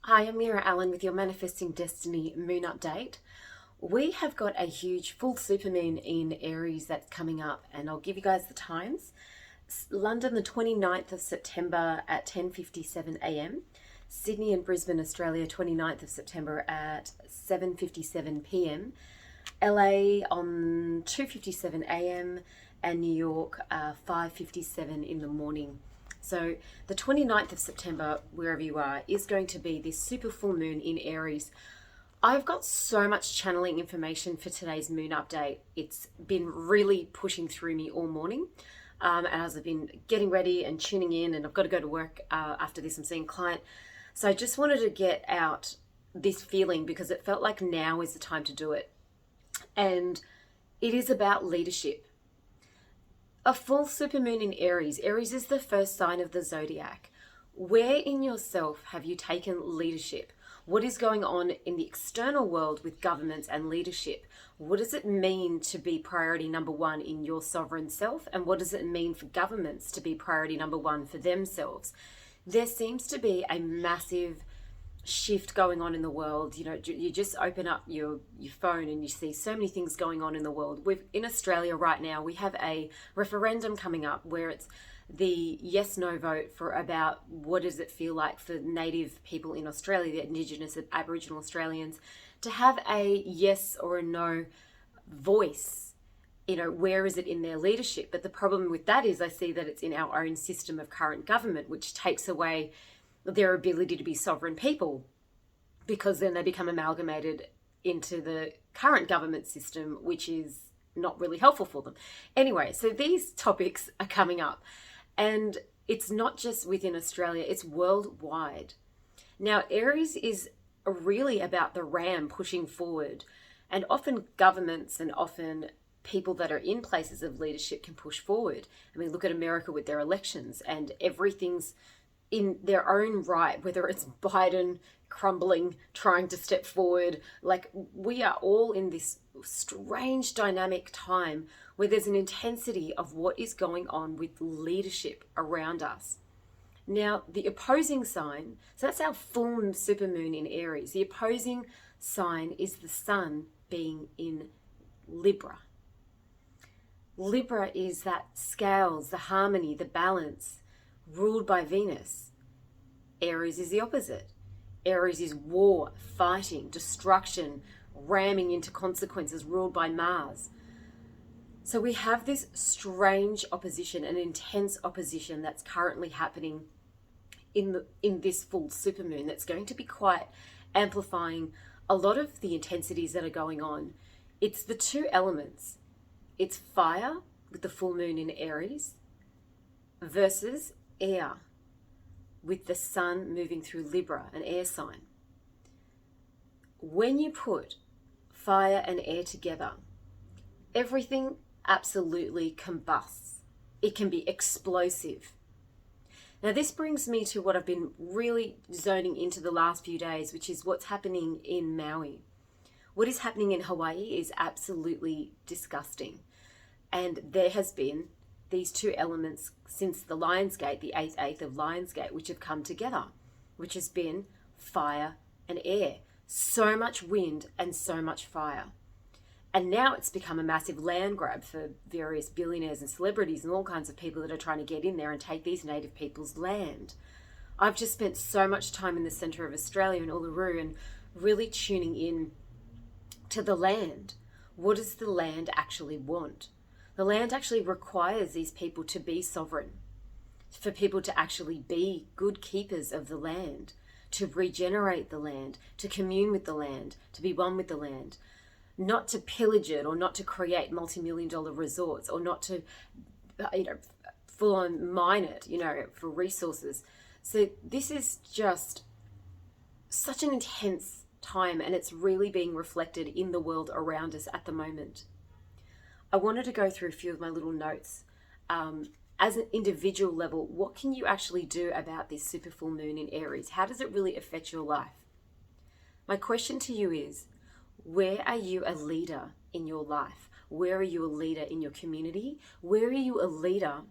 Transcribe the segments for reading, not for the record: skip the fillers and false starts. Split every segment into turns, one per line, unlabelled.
Hi, I'm Meera Allen with your Manifesting Destiny Moon Update. We have got a huge full supermoon in Aries that's coming up, and I'll give you guys the times. London, the 29th of September at 10:57 a.m. Sydney and Brisbane, Australia, 29th of September at 7:57 p.m. LA on 2:57 a.m. and New York 5:57 in the morning. So the 29th of September, wherever you are, is going to be this super full moon in Aries. I've got so much channeling information for today's moon update. It's been really pushing through me all morning. As I've been getting ready and tuning in, and I've got to go to work after this. I'm seeing a client. So I just wanted to get out this feeling because it felt like now is the time to do it. And it is about leadership. A full supermoon in Aries. Aries is the first sign of the zodiac. Where in yourself have you taken leadership? What is going on in the external world with governments and leadership? What does it mean to be priority number one in your sovereign self? And what does it mean for governments to be priority number one for themselves? There seems to be a massive shift going on in the world. You know, you just open up your phone and you see so many things going on in the world. In Australia right now, we have a referendum coming up where it's the yes/no vote for about what does it feel like for Native people in Australia, the Indigenous and Aboriginal Australians, to have a yes or a no voice. You know, where is it in their leadership? But the problem with that is I see that it's in our own system of current government, which takes away their ability to be sovereign people, because then they become amalgamated into the current government system, which is not really helpful for them. Anyway, so these topics are coming up, and it's not just within Australia, it's worldwide. Now, Aries is really about the ram pushing forward, and often governments and often people that are in places of leadership can push forward. I mean, look at America with their elections, and everything's in their own right, whether it's Biden crumbling, trying to step forward. Like, we are all in this strange dynamic time where there's an intensity of what is going on with leadership around us. Now, the opposing sign, so that's our full supermoon in Aries. The opposing sign is the sun being in Libra. Libra is that scales, the harmony, the balance, ruled by Venus. Aries is the opposite. Aries is war, fighting, destruction, ramming into consequences, ruled by Mars. So we have this strange opposition, an intense opposition that's currently happening in this full supermoon that's going to be quite amplifying a lot of the intensities that are going on. It's the two elements. It's fire with the full moon in Aries versus air with the sun moving through Libra, an air sign. When you put fire and air together, everything absolutely combusts. It can be explosive. Now, this brings me to what I've been really zoning into the last few days, which is what's happening in Maui. What is happening in Hawaii is absolutely disgusting. And there has been these two elements since the Lionsgate, the 8th of Lionsgate, which have come together, which has been fire and air. So much wind and so much fire. And now it's become a massive land grab for various billionaires and celebrities and all kinds of people that are trying to get in there and take these native people's land. I've just spent so much time in the centre of Australia and Uluru and really tuning in to the land. What does the land actually want? The land actually requires these people to be sovereign, for people to actually be good keepers of the land, to regenerate the land, to commune with the land, to be one with the land, not to pillage it or not to create multi-million-dollar resorts or not to, full on mine it, for resources. So this is just such an intense time, and it's really being reflected in the world around us at the moment. I wanted to go through a few of my little notes. As an individual level, what can you actually do about this super full moon in Aries? How does it really affect your life? My question to you is, where are you a leader in your life? Where are you a leader in your community? Where are you a leader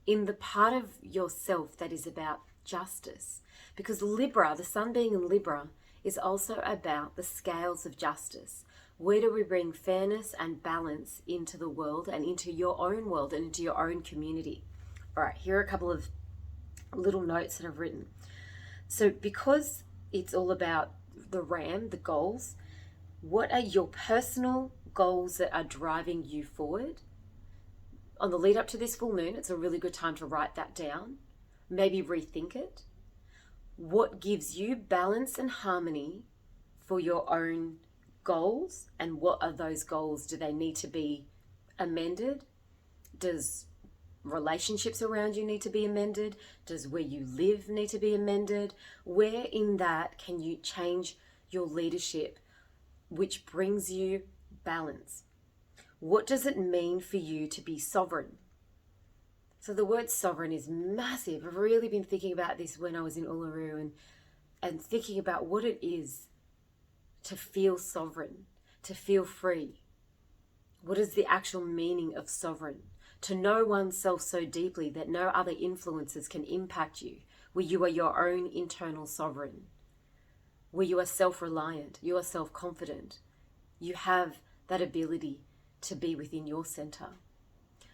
in the part of yourself that is about justice. Because Libra, the sun being in Libra, is also about the scales of justice. Where do we bring fairness and balance into the world and into your own world and into your own community? All right, here are a couple of little notes that I've written. So because it's all about the ram, the goals, what are your personal goals that are driving you forward? On the lead up to this full moon, it's a really good time to write that down. Maybe rethink it. What gives you balance and harmony for your own goals, and what are those goals? Do they need to be amended? Does relationships around you need to be amended? Does where you live need to be amended? Where in that can you change your leadership, which brings you balance? What does it mean for you to be sovereign? So the word sovereign is massive. I've really been thinking about this when I was in Uluru and thinking about what it is to feel sovereign, to feel free. What is the actual meaning of sovereign? To know oneself so deeply that no other influences can impact you, where you are your own internal sovereign, where you are self-reliant, you are self-confident, you have that ability to be within your center.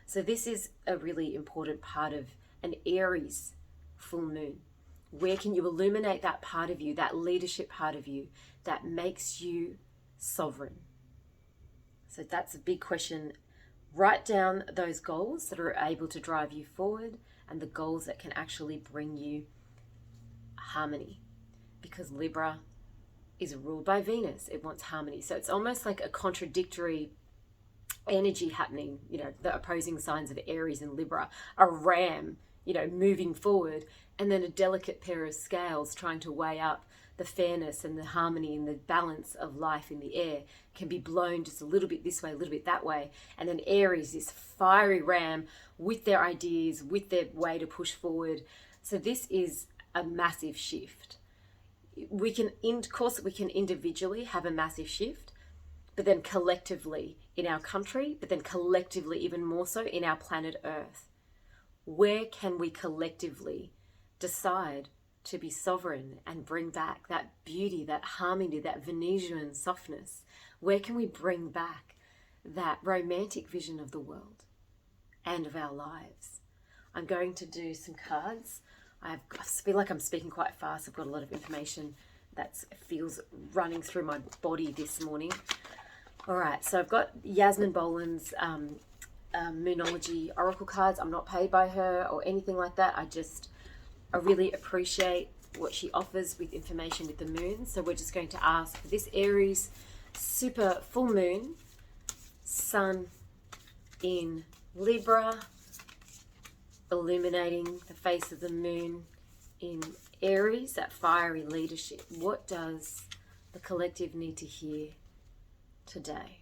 So this is a really important part of an Aries full moon. Where can you illuminate that part of you, that leadership part of you that makes you sovereign? So that's a big question. Write down those goals that are able to drive you forward and the goals that can actually bring you harmony. Because Libra is ruled by Venus. It wants harmony. So it's almost like a contradictory energy happening, the opposing signs of Aries and Libra, a ram, moving forward, and then a delicate pair of scales trying to weigh up the fairness and the harmony and the balance of life in the air can be blown just a little bit this way, a little bit that way. And then Aries, this fiery ram with their ideas, with their way to push forward. So this is a massive shift. We can individually have a massive shift, but then collectively in our country, but then collectively even more so in our planet Earth. Where can we collectively decide to be sovereign and bring back that beauty, that harmony, that Venusian softness? Where can we bring back that romantic vision of the world and of our lives? I'm going to do some cards. I feel like I'm speaking quite fast. I've got a lot of information that feels running through my body this morning. All right, so I've got Yasmin Boland's Moonology Oracle cards. I'm not paid by her or anything like that. I really appreciate what she offers with information with the moon. So we're just going to ask for this Aries super full moon, sun in Libra, illuminating the face of the moon in Aries, that fiery leadership. What does the collective need to hear today?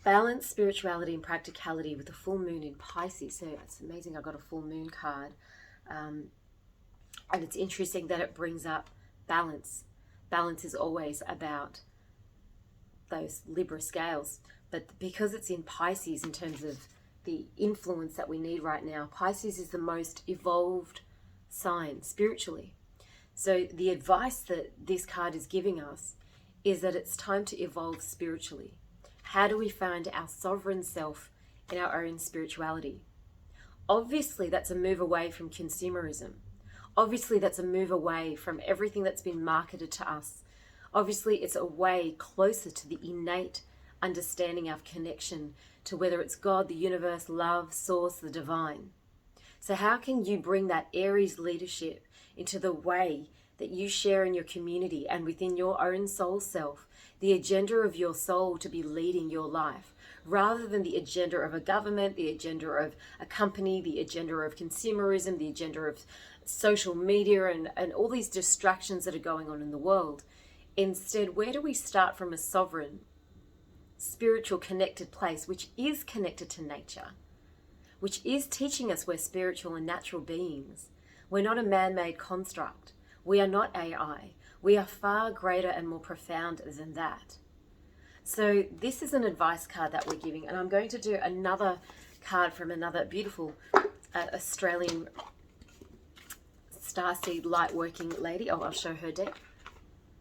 Balance, spirituality, and practicality with the full moon in Pisces. So it's amazing I got a full moon card. And it's interesting that it brings up balance. Balance is always about those Libra scales. But because it's in Pisces in terms of the influence that we need right now, Pisces is the most evolved sign spiritually. So the advice that this card is giving us is that it's time to evolve spiritually. How do we find our sovereign self in our own spirituality? Obviously, that's a move away from consumerism. Obviously, that's a move away from everything that's been marketed to us. Obviously, it's a way closer to the innate understanding of connection to whether it's God, the universe, love, source, the divine. So how can you bring that Aries leadership into the way that you share in your community and within your own soul self, the agenda of your soul to be leading your life, rather than the agenda of a government, the agenda of a company, the agenda of consumerism, the agenda of social media and all these distractions that are going on in the world. Instead, where do we start from a sovereign, spiritual, connected place, which is connected to nature, which is teaching us we're spiritual and natural beings. We're not a man-made construct. We are not AI. We are far greater and more profound than that. So this is an advice card that we're giving, and I'm going to do another card from another beautiful Australian starseed light working lady. Oh, I'll show her deck.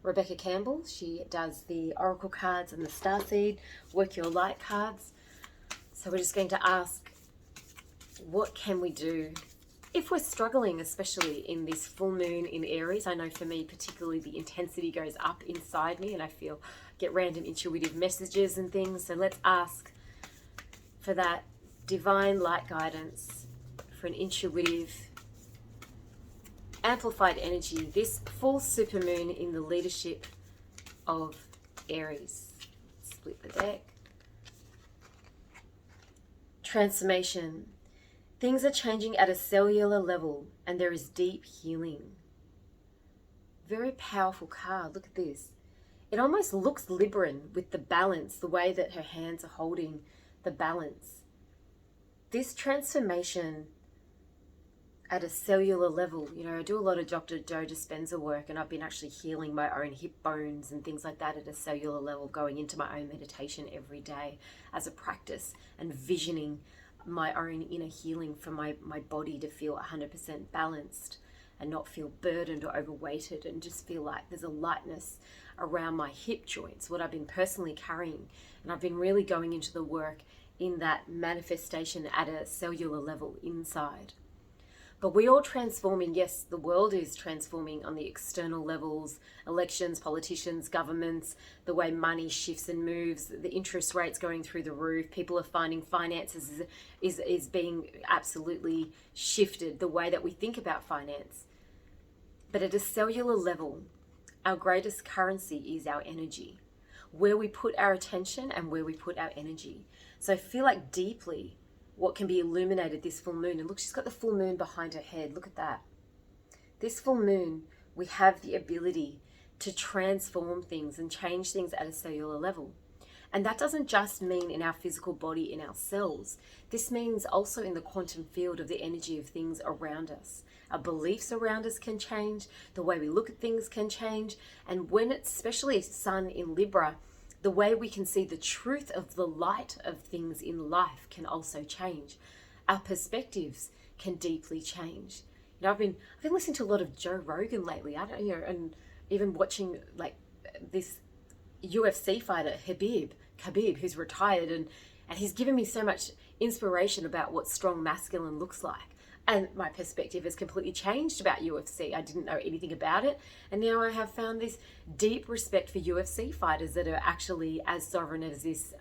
Rebecca Campbell. She does the oracle cards and the starseed work your light cards. So we're just going to ask, what can we do if we're struggling, especially in this full moon in Aries? I know for me particularly the intensity goes up inside me and I get random intuitive messages and things. So let's ask for that divine light guidance, for an intuitive, amplified energy, this full supermoon in the leadership of Aries. Split the deck. Transformation. Things are changing at a cellular level and there is deep healing. Very powerful card. Look at this. It almost looks Libran with the balance, the way that her hands are holding the balance. This transformation at a cellular level, you know, I do a lot of Dr. Joe Dispenza work and I've been actually healing my own hip bones and things like that at a cellular level, going into my own meditation every day as a practice and visioning my own inner healing for my body to feel 100% balanced and not feel burdened or overweighted, and just feel like there's a lightness around my hip joints, what I've been personally carrying. And I've been really going into the work in that manifestation at a cellular level inside. But we're all transforming. Yes, the world is transforming on the external levels, elections, politicians, governments, the way money shifts and moves, the interest rates going through the roof. People are finding finances is being absolutely shifted, the way that we think about finance. But at a cellular level, our greatest currency is our energy, where we put our attention and where we put our energy. So I feel like deeply what can be illuminated this full moon. And look, she's got the full moon behind her head. Look at that. This full moon, we have the ability to transform things and change things at a cellular level. And that doesn't just mean in our physical body, in our cells. This means also in the quantum field of the energy of things around us. Our beliefs around us can change. The way we look at things can change. And when it's especially Sun in Libra, the way we can see the truth of the light of things in life can also change. Our perspectives can deeply change. You know, I've been listening to a lot of Joe Rogan lately. And even watching like this UFC fighter Khabib, who's retired, and he's given me so much inspiration about what strong masculine looks like. And my perspective has completely changed about UFC. I didn't know anything about it. And now I have found this deep respect for UFC fighters that are actually as sovereign as this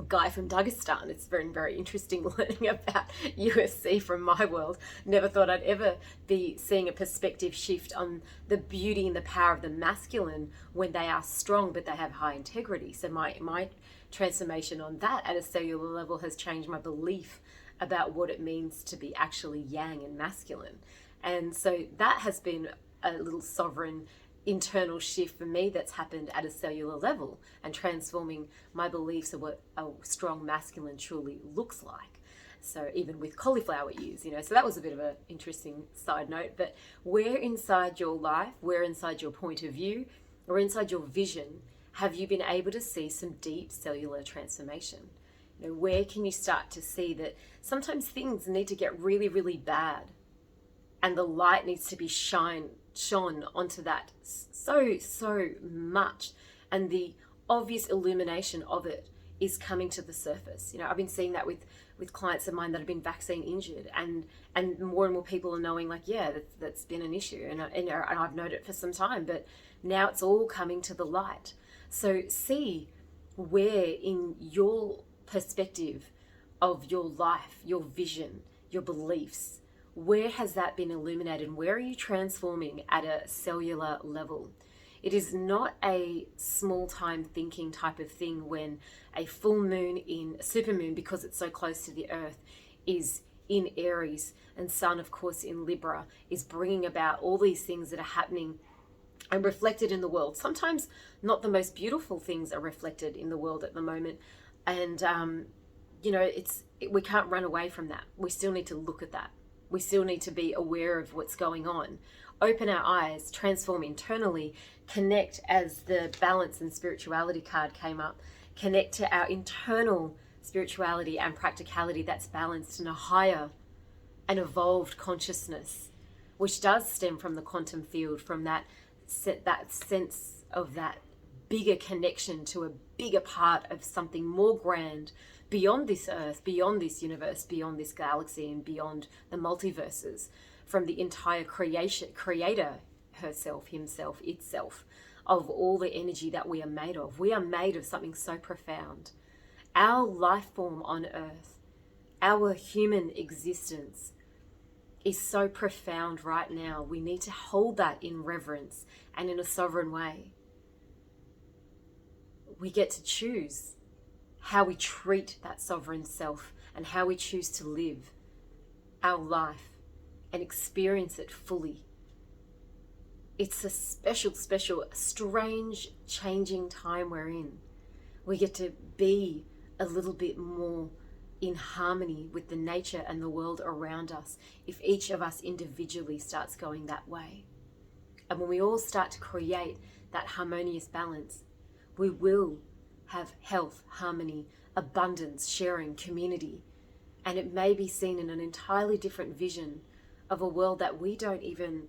guy from Dagestan. It's very, very interesting learning about UFC from my world. Never thought I'd ever be seeing a perspective shift on the beauty and the power of the masculine when they are strong, but they have high integrity. So my transformation on that at a cellular level has changed my belief about what it means to be actually yang and masculine. And so that has been a little sovereign internal shift for me that's happened at a cellular level, and transforming my beliefs of what a strong masculine truly looks like. So even with cauliflower ears, so that was a bit of an interesting side note. But where inside your life, where inside your point of view, or inside your vision, have you been able to see some deep cellular transformation? Where can you start to see that sometimes things need to get really, really bad, and the light needs to be shone onto that so much, and the obvious illumination of it is coming to the surface. I've been seeing that with clients of mine that have been vaccine injured, and more and more people are knowing, like, yeah, that's been an issue, and I've known it for some time, but now it's all coming to the light. So see where in your perspective of your life, your vision, your beliefs, where has that been illuminated, and where are you transforming at a cellular level? It is not a small time thinking type of thing when a full moon in supermoon, because it's so close to the earth, is in Aries, and Sun, of course, in Libra, is bringing about all these things that are happening and reflected in the world. Sometimes not the most beautiful things are reflected in the world at the moment. And, we can't run away from that. We still need to look at that. We still need to be aware of what's going on. Open our eyes, transform internally, connect, as the balance and spirituality card came up, connect to our internal spirituality and practicality that's balanced in a higher and evolved consciousness, which does stem from the quantum field, from that sense of that bigger connection to a bigger part of something more grand, beyond this earth, beyond this universe, beyond this galaxy, and beyond the multiverses, from the entire creator herself, himself, itself, of all the energy that we are made of. We are made of something so profound. Our life form on earth, our human existence, is so profound right now. We need to hold that in reverence and in a sovereign way. We get to choose how we treat that sovereign self and how we choose to live our life and experience it fully. It's a special, strange, changing time we're in. We get to be a little bit more in harmony with the nature and the world around us if each of us individually starts going that way. And when we all start to create that harmonious balance, we will have health, harmony, abundance, sharing, community. And it may be seen in an entirely different vision of a world that we don't even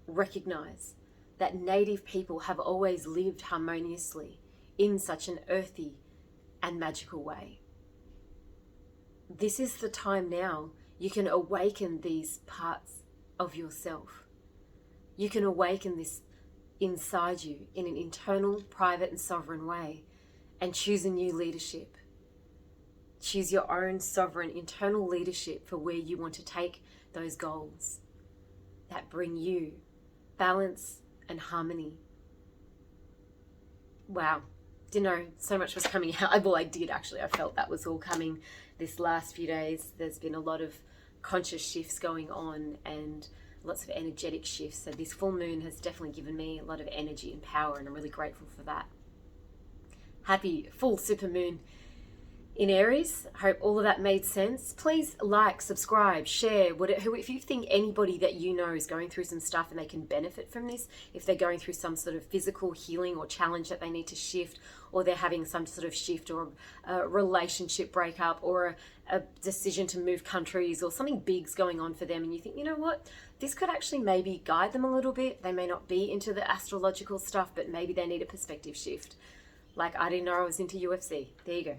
recognize, that native people have always lived harmoniously in such an earthy and magical way. This is the time now you can awaken these parts of yourself. You can awaken this inside you in an internal, private and sovereign way and choose a new leadership. Choose your own sovereign internal leadership for where you want to take those goals that bring you balance and harmony. Wow. Didn't know so much was coming out. Well, I did actually. I felt that was all coming this last few days. There's been a lot of conscious shifts going on and lots of energetic shifts. So this full moon has definitely given me a lot of energy and power, and I'm really grateful for that. Happy full super moon in Aries. I hope all of that made sense. Please like, subscribe, share. If you think anybody that you know is going through some stuff and they can benefit from this, if they're going through some sort of physical healing or challenge that they need to shift, or they're having some sort of shift or a relationship breakup or a decision to move countries or something big's going on for them, and you think, you know what, this could actually maybe guide them a little bit. They may not be into the astrological stuff, but maybe they need a perspective shift. Like, I didn't know I was into UFC. There you go.